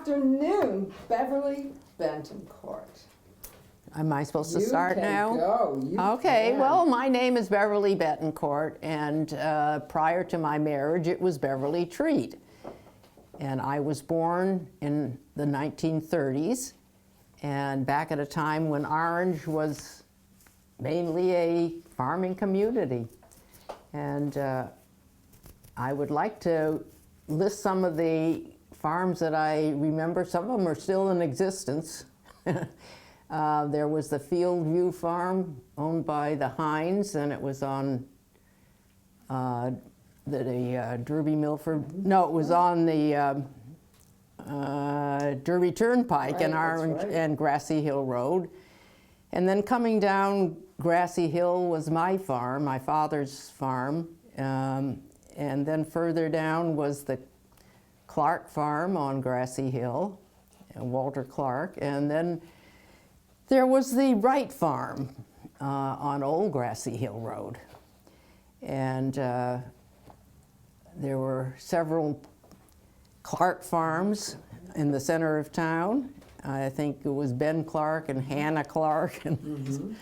afternoon, Beverly Bettencourt. Am I supposed to start now? You Okay, can. well, my name is Beverly Bettencourt, and prior to my marriage, it was Beverly Treat. And I was born in the 1930s, and back at a time when Orange was mainly a farming community. And I would like to list some of the farms that I remember. Some of them are still in existence. There was the Field View Farm owned by the Hines, and it was on the Derby Milford. No, it was on the Derby Turnpike Right, and that's Orange right. and Grassy Hill Road. And then coming down Grassy Hill was my farm, my father's farm. And then further down was the Clark Farm on Grassy Hill, Walter Clark. And then there was the Wright Farm on Old Grassy Hill Road. And there were several Clark farms in the center of town. I think it was Ben Clark and Hannah Clark. And,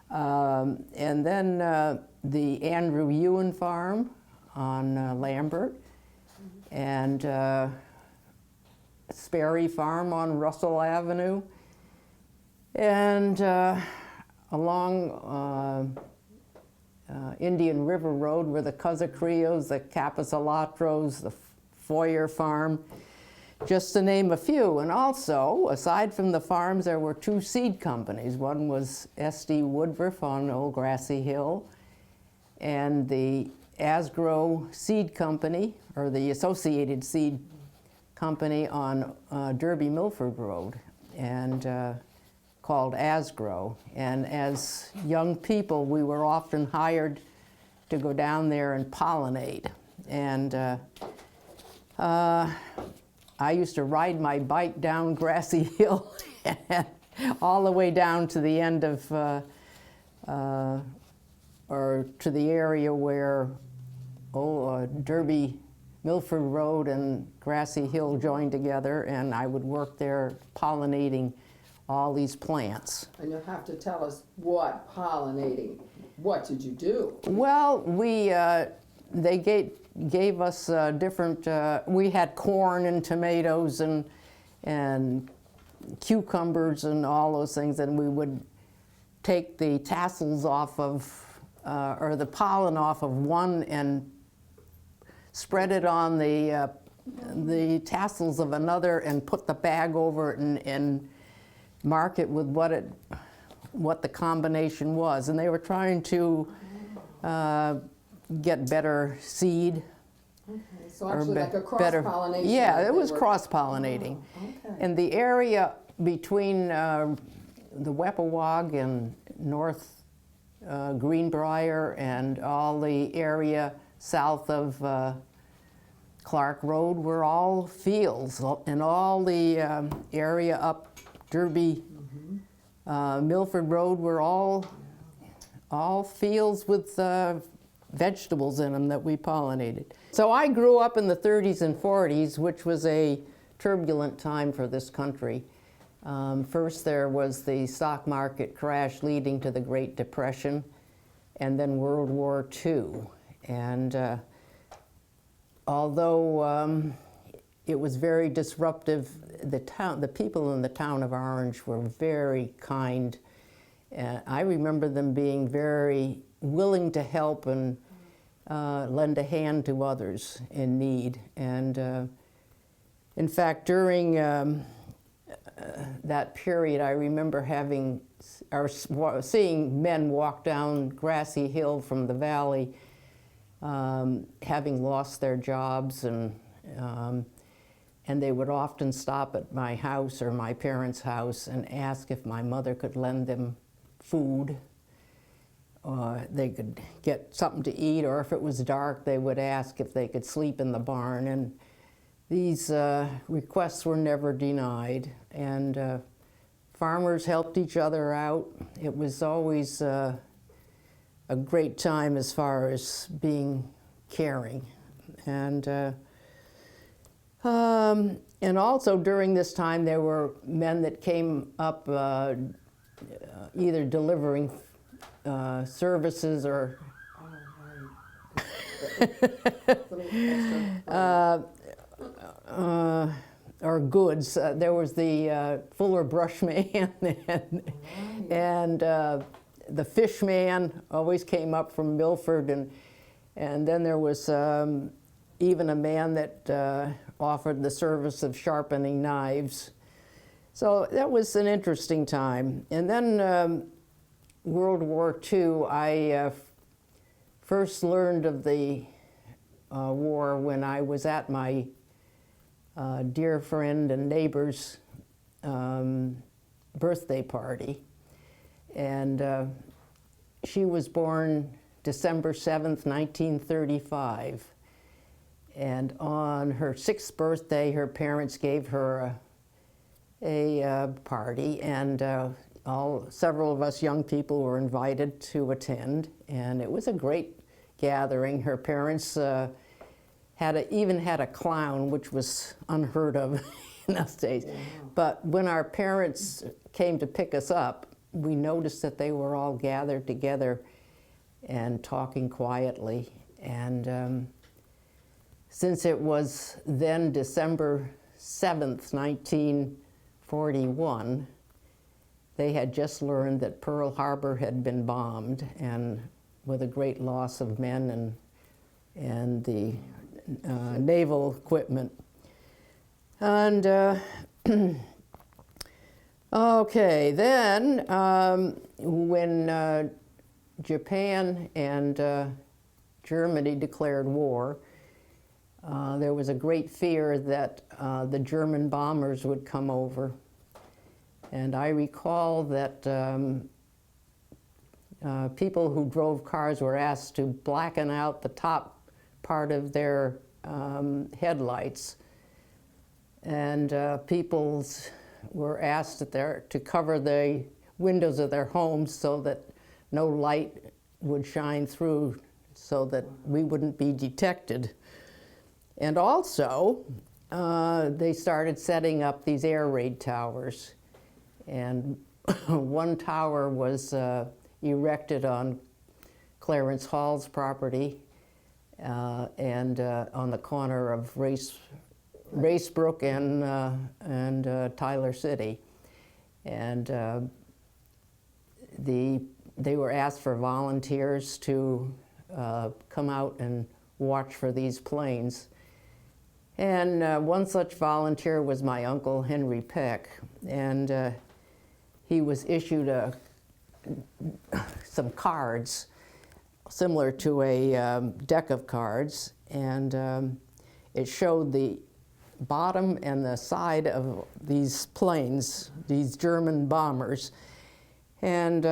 and then the Andrew Ewan Farm on Lambert. And Sperry Farm on Russell Avenue. And along Indian River Road were the Casacrios, the Capisalatros, the Foyer Farm, just to name a few. And also, aside from the farms, there were two seed companies. One was S.D. Woodruff on Old Grassy Hill, and the Asgrow Seed Company, or the Associated Seed Company on Derby Milford Road, and called Asgrow. And as young people, we were often hired to go down there and pollinate. And I used to ride my bike down Grassy Hill all the way down to the end of, or to the area where Derby Milford Road and Grassy Hill joined together, and I would work there pollinating all these plants. And you'll have to tell us what pollinating. What did you do? Well, they gave us different, we had corn and tomatoes and cucumbers and all those things, and we would take the tassels off of, or the pollen off of one and spread it on the tassels of another and put the bag over it and mark it with what the combination was. And they were trying to get better seed. Okay, so actually like a cross-pollination. Yeah, it was cross-pollinating. Okay. And the area between the Weppawag and North Greenbrier and all the area south of Clark Road were all fields, and all the area up Derby Milford Road were all fields with vegetables in them that we pollinated. So I grew up in the 30s and 40s, which was a turbulent time for this country. First there was the stock market crash leading to the Great Depression, and then World War II. And although it was very disruptive, the people in the town of Orange were very kind. I remember them being very willing to help and lend a hand to others in need. And in fact, during that period, I remember seeing men walk down Grassy Hill from the valley, having lost their jobs, and they would often stop at my house or my parents' house and ask if my mother could lend them food. They could get something to eat, or if it was dark, they would ask if they could sleep in the barn. And these requests were never denied. And farmers helped each other out. It was always a great time as far as being caring. And And also during this time, there were men that came up either delivering services or or goods. There was the Fuller brush man and the fish man always came up from Milford, and then there was even a man that offered the service of sharpening knives. So that was an interesting time. And then World War II, I first learned of the war when I was at my dear friend and neighbor's birthday party. And she was born December 7th, 1935. And on her 6th birthday, her parents gave her a party, and several of us young people were invited to attend, and it was a great gathering. Her parents even had a clown, which was unheard of in those days. Wow. But when our parents came to pick us up, we noticed that they were all gathered together and talking quietly. And since it was then December 7th, 1941, they had just learned that Pearl Harbor had been bombed, and with a great loss of men and the naval equipment. And okay, then when Japan and Germany declared war, there was a great fear that the German bombers would come over. And I recall that people who drove cars were asked to blacken out the top part of their headlights. And people were asked to cover the windows of their homes so that no light would shine through, so that we wouldn't be detected. And also, they started setting up these air raid towers. And one tower was erected on Clarence Hall's property and on the corner of Racebrook and Tyler City. And they were asked for volunteers to come out and watch for these planes. And one such volunteer was my uncle, Henry Peck, and he was issued some cards similar to a deck of cards, and it showed the bottom and the side of these planes, these German bombers. And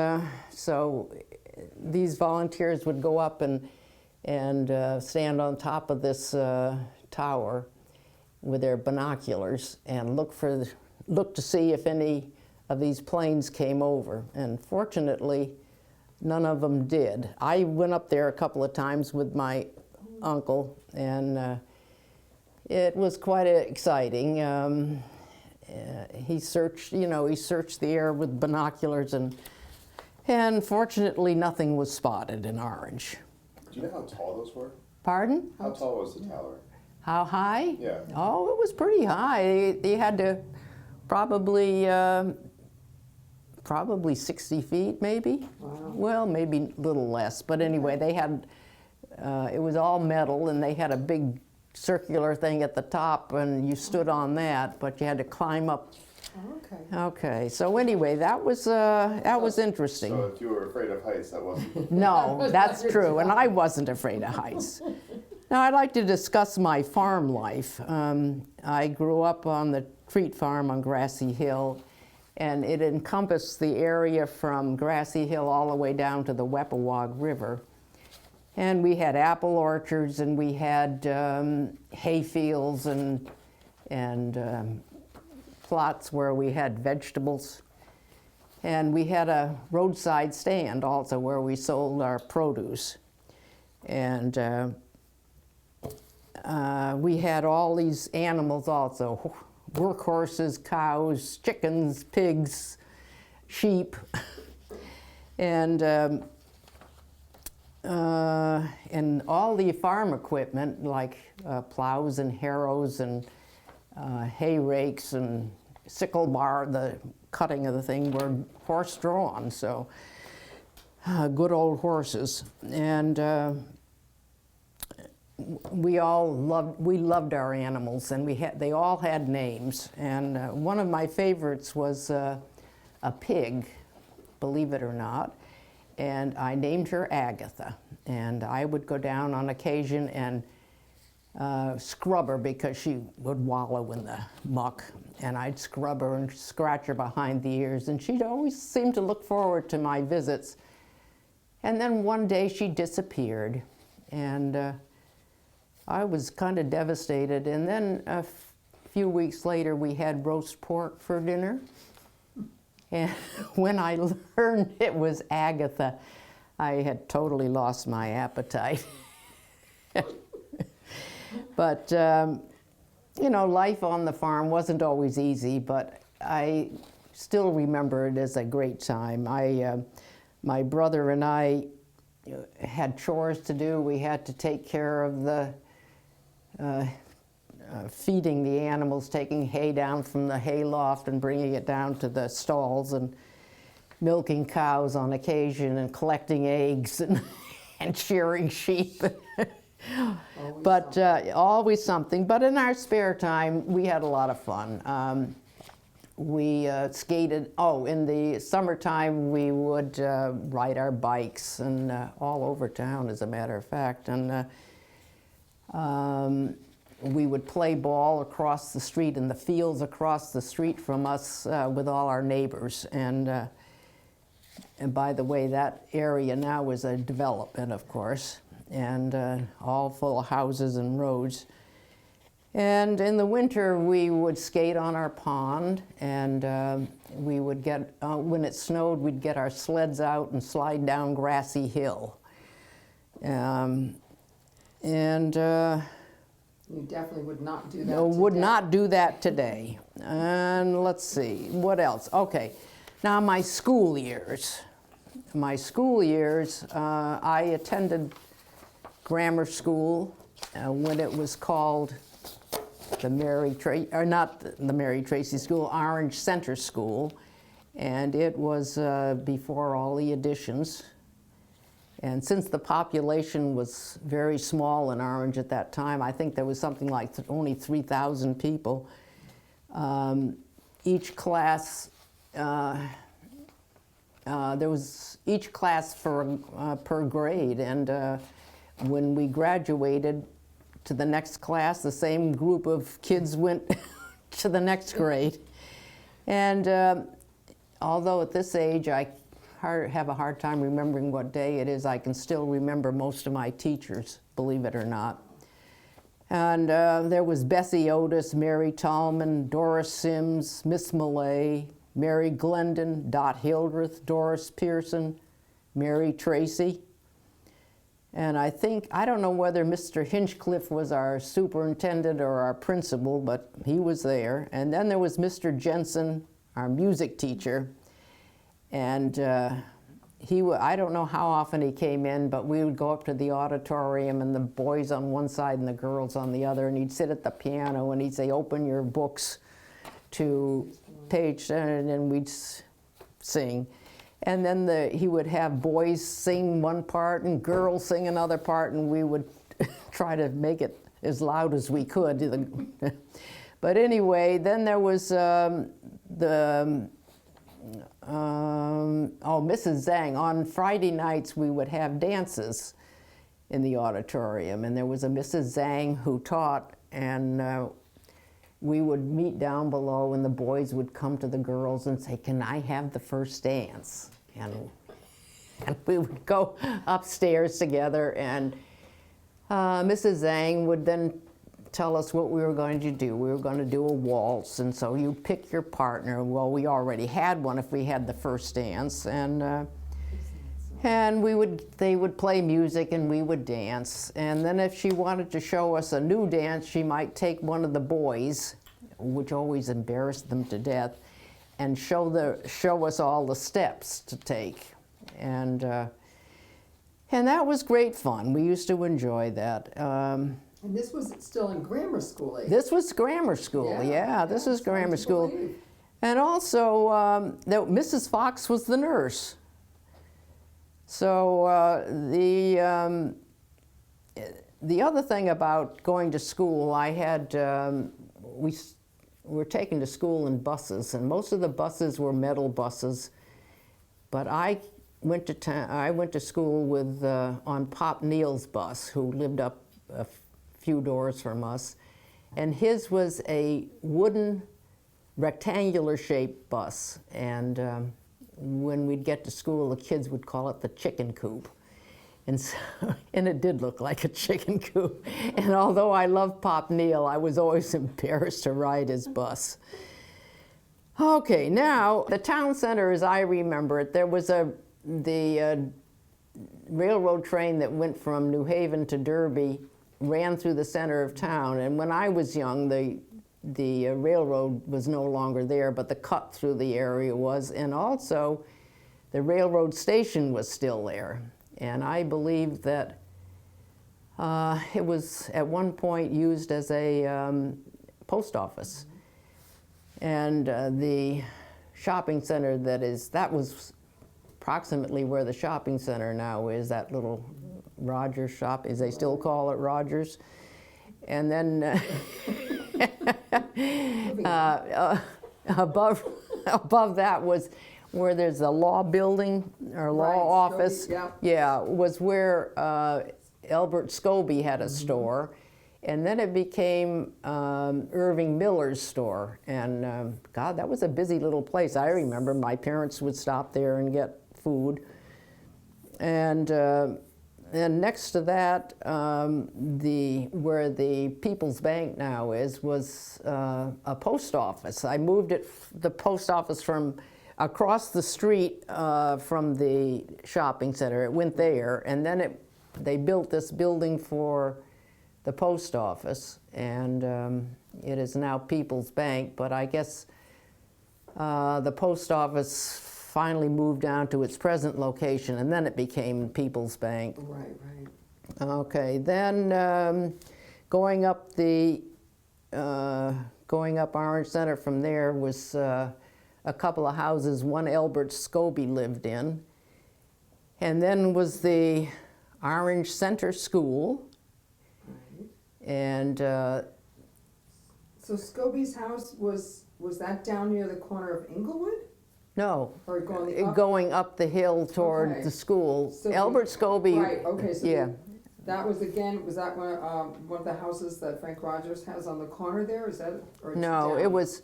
so these volunteers would go up and stand on top of this tower with their binoculars and look to see if any of these planes came over. And fortunately, none of them did. I went up there a couple of times with my uncle, and it was quite exciting. He searched the air with binoculars, and fortunately, nothing was spotted in Orange. Do you know how tall those were? Pardon? How tall was the tower? How high? Yeah. Oh, it was pretty high. They had to probably 60 feet, maybe. Wow. Well, maybe a little less. But anyway, they had, it was all metal, and they had a big circular thing at the top, and you stood on that, but you had to climb up. Okay. Okay, so anyway, that was interesting. So if you were afraid of heights, that wasn't... No, that's true, and I wasn't afraid of heights. Now, I'd like to discuss my farm life. I grew up on the Treat Farm on Grassy Hill, and it encompassed the area from Grassy Hill all the way down to the Weppawag River. And we had apple orchards, and we had hay fields and plots where we had vegetables. And we had a roadside stand also where we sold our produce. And we had all these animals also, workhorses, cows, chickens, pigs, sheep, and all the farm equipment like plows and harrows and hay rakes and sickle bar, the cutting of the thing, were horse-drawn, so good old horses. And we loved our animals, and they all had names. And one of my favorites was a pig, believe it or not, and I named her Agatha. And I would go down on occasion and scrub her because she would wallow in the muck, and I'd scrub her and scratch her behind the ears, and she'd always seem to look forward to my visits. And then one day she disappeared, and I was kind of devastated. And then a few weeks later we had roast pork for dinner, and when I learned it was Agatha, I had totally lost my appetite. But, you know, life on the farm wasn't always easy, but I still remember it as a great time. My brother and I had chores to do. We had to take care of the feeding the animals, taking hay down from the hay loft and bringing it down to the stalls, and milking cows on occasion, and collecting eggs, and shearing sheep. But always something. But in our spare time, we had a lot of fun. We skated. Oh, in the summertime, we would ride our bikes, and all over town, as a matter of fact. And we would play ball across the street in the fields across the street from us with all our neighbors. And by the way, that area now is a development, of course, and all full of houses and roads. And in the winter, we would skate on our pond, and we would get, when it snowed, we'd get our sleds out and slide down Grassy Hill. You definitely would not do that No, would today. not do that today. And let's see, what else? Okay, now my school years. My school years, I attended grammar school when it was called the not the Mary Tracy School, Orange Center School, and it was before all the additions. And since the population was very small in Orange at that time, I think there was something like only 3,000 people. Each class, there was each class per grade, and when we graduated to the next class, the same group of kids went to the next grade. And although at this age I have a hard time remembering what day it is, I can still remember most of my teachers, believe it or not. And there was Bessie Otis, Mary Tallman, Doris Sims, Miss Millay, Mary Glendon, Dot Hildreth, Doris Pearson, Mary Tracy. And I don't know whether Mr. Hinchcliffe was our superintendent or our principal, but he was there. And then there was Mr. Jensen, our music teacher. And I don't know how often he came in, but we would go up to the auditorium, and the boys on one side and the girls on the other, and he'd sit at the piano and he'd say, "Open your books to page," and then we'd sing. And then he would have boys sing one part and girls sing another part, and we would try to make it as loud as we could. But anyway, then there was Mrs. Zhang. On Friday nights, we would have dances in the auditorium, and there was a Mrs. Zhang who taught, and we would meet down below, and the boys would come to the girls and say, "Can I have the first dance?" And we would go upstairs together, and Mrs. Zhang would then tell us what we were going to do. We were going to do a waltz, and so you pick your partner. Well, we already had one if we had the first dance, and they would play music and we would dance. And then if she wanted to show us a new dance, she might take one of the boys which always embarrassed them to death, and show us all the steps to take. And that was great fun. We used to enjoy that. And this was still in grammar school age. This was grammar school, yeah, this was it's hard grammar to school. believe. And also, Mrs. Fox was the nurse. So the other thing about going to school, I had, we were taken to school in buses, and most of the buses were metal buses. But I went to school with on Pop Neal's bus, who lived up a few doors from us, and his was a wooden rectangular shaped bus. And when we'd get to school, the kids would call it the chicken coop. And, so, and it did look like a chicken coop. And although I loved Pop Neal, I was always embarrassed to ride his bus. Okay, now the town center, as I remember it, there was the railroad train that went from New Haven to Derby, ran through the center of town. And when I was young, the railroad was no longer there, but the cut through the area was, and also the railroad station was still there. And I believe that it was at one point used as a post office. And the shopping center that was approximately where the shopping center now is, that little Rogers shop, as they still call it Rogers. And then above that was where there's a law building or law Right, office. Scobie, Yeah, was where Albert Scobie had a store. And then it became Irving Miller's store. And God, that was a busy little place. I remember my parents would stop there and get food. And next to that, where the People's Bank now is, was a post office. I moved the post office from across the street from the shopping center. It went there, and then they built this building for the post office, and it is now People's Bank, but I guess the post office finally moved down to its present location, and then it became People's Bank. Right, right. Okay, then going up Orange Center from there was a couple of houses one Albert Scobie lived in, and then was the Orange Center School. Right. And So Scobie's house was that down near the corner of Inglewood? no, Or going up? going up the hill toward Okay. the school. So Albert Scobie, Right, okay, so yeah. that was again, was that one of the houses that Frank Rogers has on the corner there? Is that, or it's No, down? it was,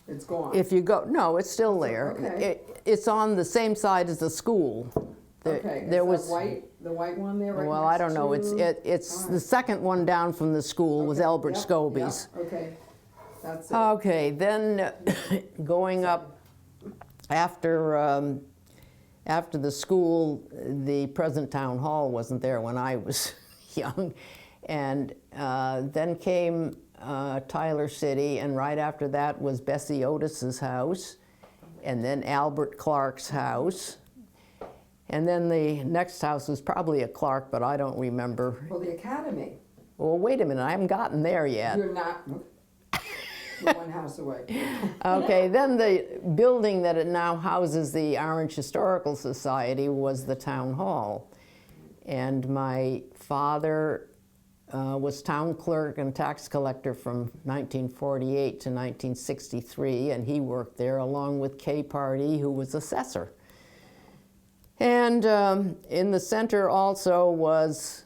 It's gone. if you go, no, it's still there. Okay. It's on the same side as the school. Okay, There is was, the white one there right well, I next don't know, to- it's All the right. second one down from the school was Okay, Albert yep, Scobie's. yep, okay, that's it. Okay, then going up after the school, the present town hall wasn't there when I was young, and then came Tyler City, and right after that was Bessie Otis's house, and then Albert Clark's house, and then the next house was probably a Clark, but I don't remember. Well, the academy, Well, wait a minute, I haven't gotten there yet. you're not, we're one house away. Okay, then the building that it now houses the Orange Historical Society was the town hall. And my father was town clerk and tax collector from 1948 to 1963, and he worked there along with Kay Pardee, who was assessor. And in the center also was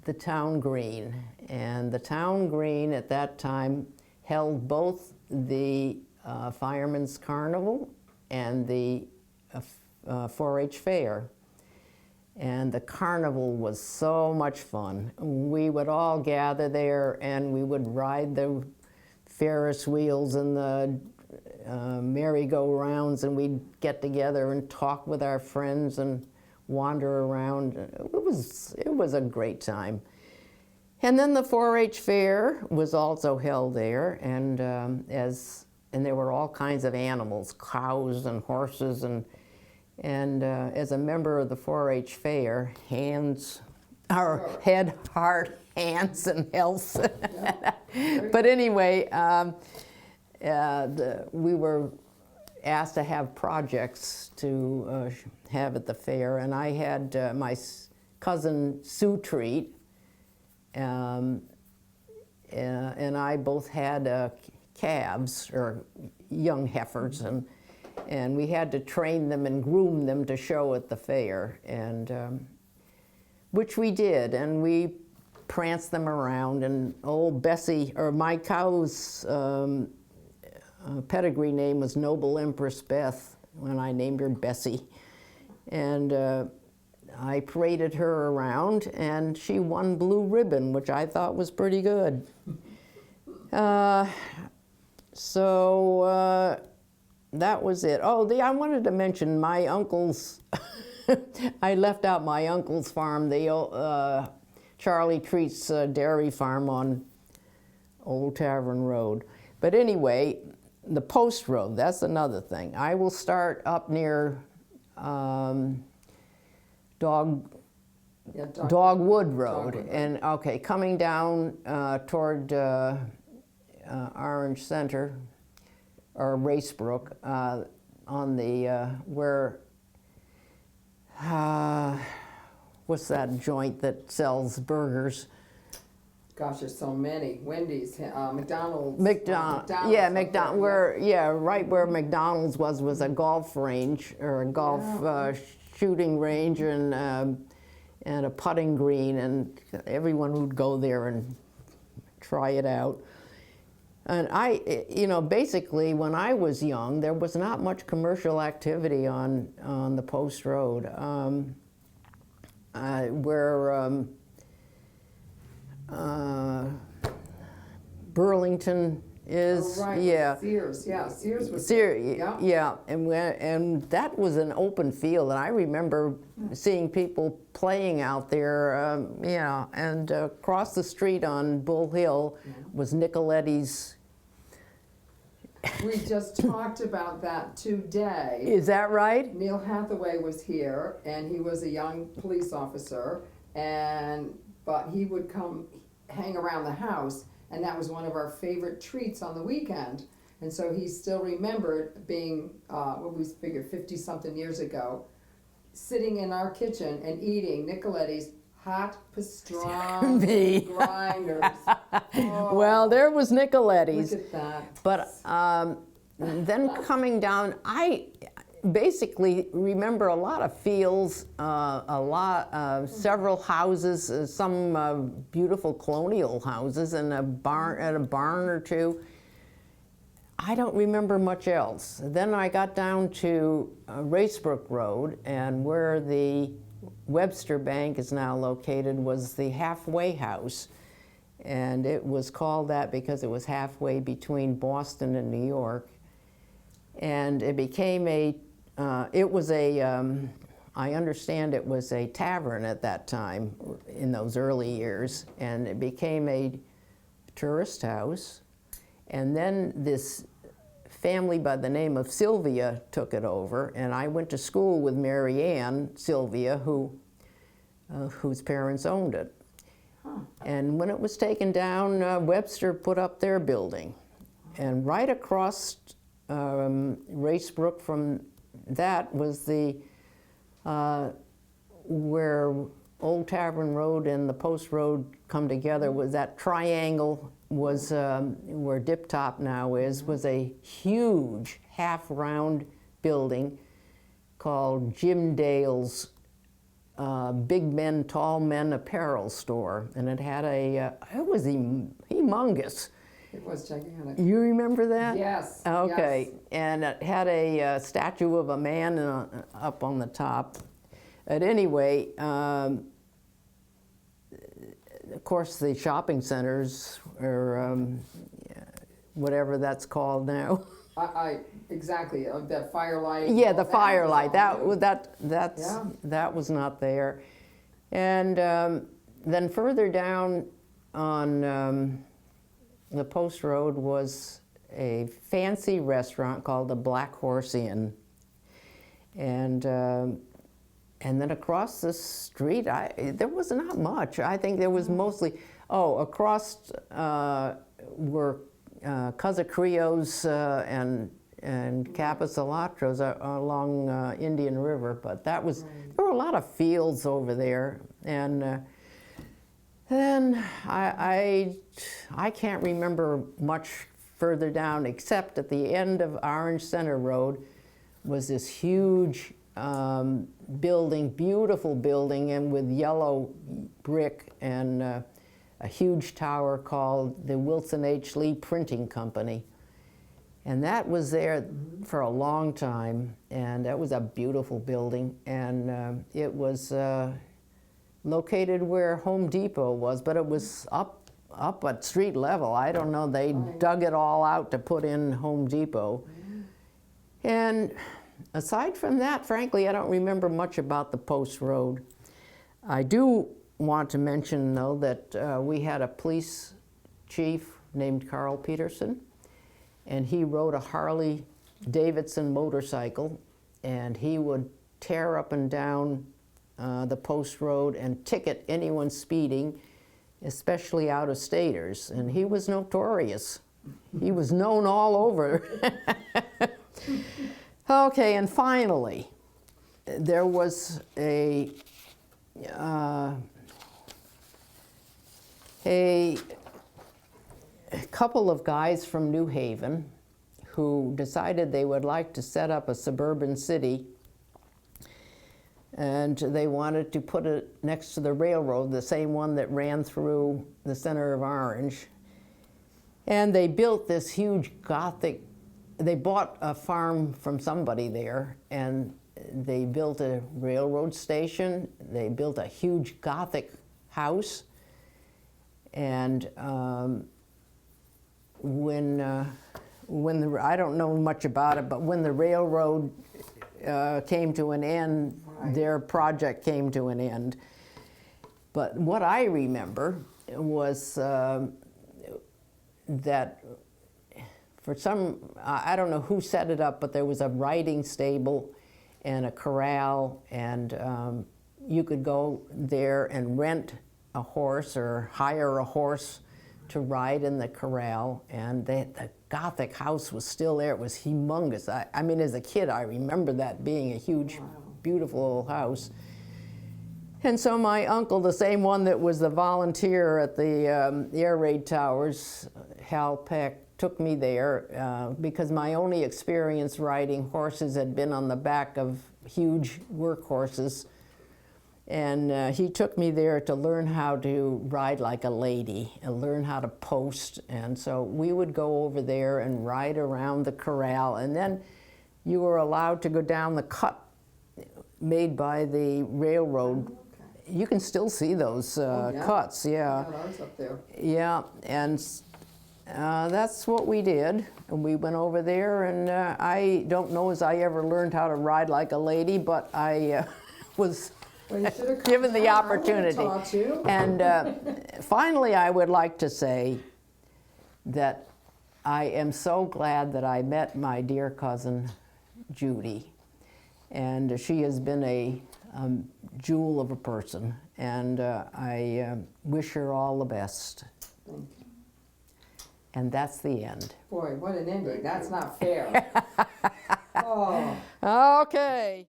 the town green. And the town green at that time held both the Fireman's Carnival and the 4-H Fair. And the carnival was so much fun. We would all gather there and we would ride the Ferris wheels and the merry-go-rounds, and we'd get together and talk with our friends and wander around. It was a great time. And then the 4-H fair was also held there, and and there were all kinds of animals, cows and horses, and as a member of the 4-H fair, head, heart, hands, and health. Yeah. But anyway, we were asked to have projects to have at the fair, and I had my cousin Sue treat, and I both had calves, or young heifers, and we had to train them and groom them to show at the fair, and which we did, and we pranced them around, and old Bessie, or my cow's pedigree name was Noble Empress Beth, when I named her Bessie, and I paraded her around, and she won blue ribbon, which I thought was pretty good. So that was it. Oh, I wanted to mention my uncle's, I left out my uncle's farm, the Charlie Treat's dairy farm on Old Tavern Road. But anyway, the post road, that's another thing. I will start up near Dogwood Road, and okay, coming down toward Orange Center or Racebrook on the where what's that joint that sells burgers? Gosh, there's so many. Wendy's, McDonald's. McDonald's, yeah, McDonald's. Where, yeah, right where McDonald's was a golf range, or a golf shooting range, and a putting green, and everyone would go there and try it out. And basically, when I was young, there was not much commercial activity on the Post Road, where Burlington is. Oh, right. Yeah. Sears, yeah, Sears was. Sears, yeah. yeah, and that was an open field, and I remember seeing people playing out there, and across the street on Bull Hill was Nicoletti's. We just talked about that today. Is that right? Neil Hathaway was here, and he was a young police officer, but he would come hang around the house, and that was one of our favorite treats on the weekend. And so he still remembered being, what we figured 50-something years ago, sitting in our kitchen and eating Nicoletti's hot pastrami grinders. Oh, Well, there was Nicoletti's. look at that. But then coming down, I basically remember a lot of fields, several houses, some beautiful colonial houses, and a barn or two. I don't remember much else. Then I got down to Racebrook Road, and where the Webster Bank is now located was the halfway house. And it was called that because it was halfway between Boston and New York. And it became I understand it was a tavern at that time, in those early years, and it became a tourist house. And then this family by the name of Sylvia took it over, and I went to school with Mary Ann Sylvia, whose parents owned it. Huh. And when it was taken down, Webster put up their building. And right across Racebrook from that was where Old Tavern Road and the Post Road come together, was that triangle, was where Dip Top now is, was a huge half-round building called Jim Dale's Big Men, Tall Men apparel store. And it had it was humongous. It was gigantic. You remember that? Yes. Okay, yes. and it had a statue of a man up on the top. At any rate, of course, the shopping centers, or whatever that's called now. Exactly, that Firelight. Yeah, the that Firelight. was That was not there. And then further down on the Post Road was a fancy restaurant called the Black Horse Inn. And then across the street, there was not much. I think there was mostly, across were Casacrios and Capisalatros along Indian River, but that was, there were a lot of fields over there. And then I can't remember much further down, except at the end of Orange Center Road was this huge building, beautiful building, and with yellow brick, and a huge tower called the Wilson H. Lee Printing Company. And that was there for a long time, and that was a beautiful building. And it was located where Home Depot was, but it was up at street level. I don't know, they dug it all out to put in Home Depot. And aside from that, frankly, I don't remember much about the Post Road. I do want to mention, though, that we had a police chief named Carl Peterson, and he rode a Harley Davidson motorcycle, and he would tear up and down the Post Road and ticket anyone speeding, especially out-of-staters, and he was notorious. He was known all over. Okay, and finally, there was a couple of guys from New Haven who decided they would like to set up a suburban city, and they wanted to put it next to the railroad, the same one that ran through the center of Orange. And they built this huge Gothic, they bought a farm from somebody there, and they built a railroad station, they built a huge Gothic house, and when I don't know much about it, but when the railroad came to an end, their project came to an end. But what I remember was that for some, I don't know who set it up, but there was a riding stable and a corral, and you could go there and rent a horse or hire a horse to ride in the corral, and the Gothic house was still there. It was humongous. I mean, as a kid, I remember that being a huge, beautiful old house. And so my uncle, the same one that was the volunteer at the air raid towers, Hal Peck, took me there because my only experience riding horses had been on the back of huge work horses. And he took me there to learn how to ride like a lady and learn how to post. And so we would go over there and ride around the corral. And then you were allowed to go down the cut made by the railroad. Okay. You can still see those cuts, yeah. Yeah, ours up there. Yeah, and that's what we did. And we went over there, and I don't know as I ever learned how to ride like a lady, but I was given the opportunity. And finally, I would like to say that I am so glad that I met my dear cousin, Judy. And she has been a jewel of a person, and I wish her all the best. Thank you. And that's the end. Boy, what an ending. That's not fair. Oh. Okay.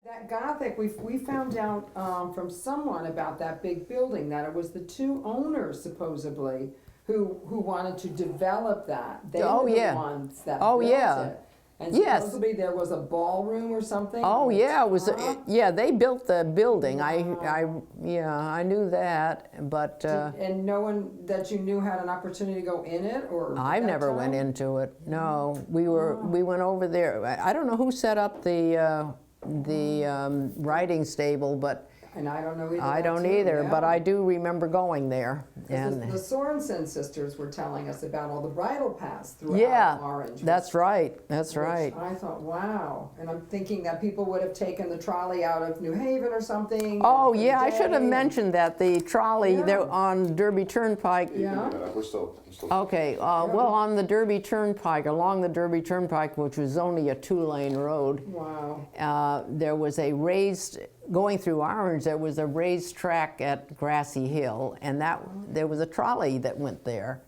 That Gothic, we found out from someone about that big building that it was the two owners supposedly who wanted to develop that. They were the ones that built it. And supposedly there was a ballroom or something. Oh yeah, it was. They built the building. Wow. I knew that, but. And no one that you knew had an opportunity to go in it, or. I never went into it. No, we went over there. I don't know who set up the riding stable, but. And I don't know either. I don't either, but I do remember going there. And The Sorensen sisters were telling us about all the bridle paths throughout yeah, Orange. that's right. That's which right. I thought, wow. And I'm thinking that people would have taken the trolley out of New Haven or something. Oh for the yeah, I should have day. mentioned that the trolley Yeah. there on Derby Turnpike. Yeah. We're still. Okay, well, on the Derby Turnpike, along the Derby Turnpike, which was only a 2-lane road, Wow. there was a raised, going through Orange, there was a raised track at Grassy Hill, and there was a trolley that went there.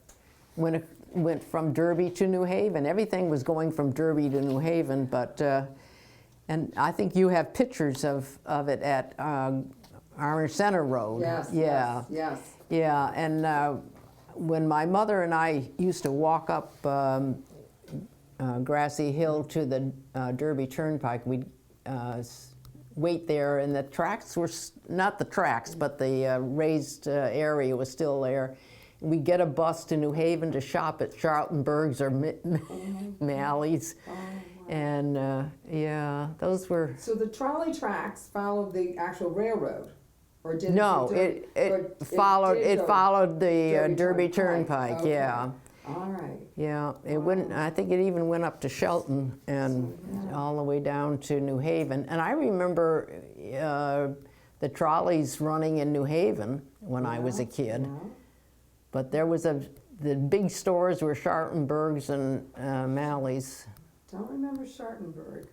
When it went from Derby to New Haven. Everything was going from Derby to New Haven, but, and I think you have pictures of it at Orange Center Road. Yes. Yeah. Yes. Yeah, and when my mother and I used to walk up Grassy Hill to the Derby Turnpike, we'd wait there, and the tracks were, not the tracks, but the raised area was still there. We'd get a bus to New Haven to shop at Charltonburg's or Mally's. Oh, wow. And yeah, those were... So the trolley tracks followed the actual railroad? Or did No, it followed the Derby Turnpike, Okay. yeah. All right. Yeah, it went, I think it even went up to Shelton and all the way down to New Haven. And I remember the trolleys running in New Haven when I was a kid. Yeah. But there was the big stores were Charltonburg's and Mally's. Don't remember Schartenberg,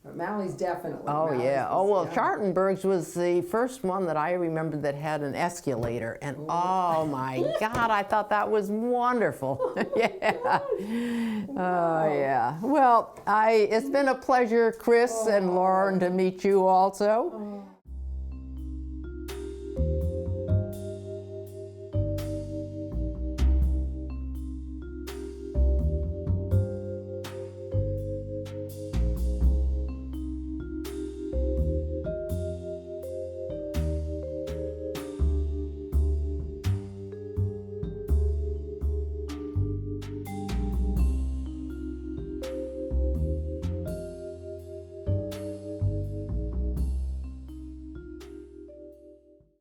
but Mally's definitely. Oh Mally's yeah. was- Oh well, yeah. Charltonburg's was the first one that I remember that had an escalator, and oh my God, I thought that was wonderful. Yeah. Oh yeah. Well, it's been a pleasure, Chris and Lauren, to meet you also. Oh.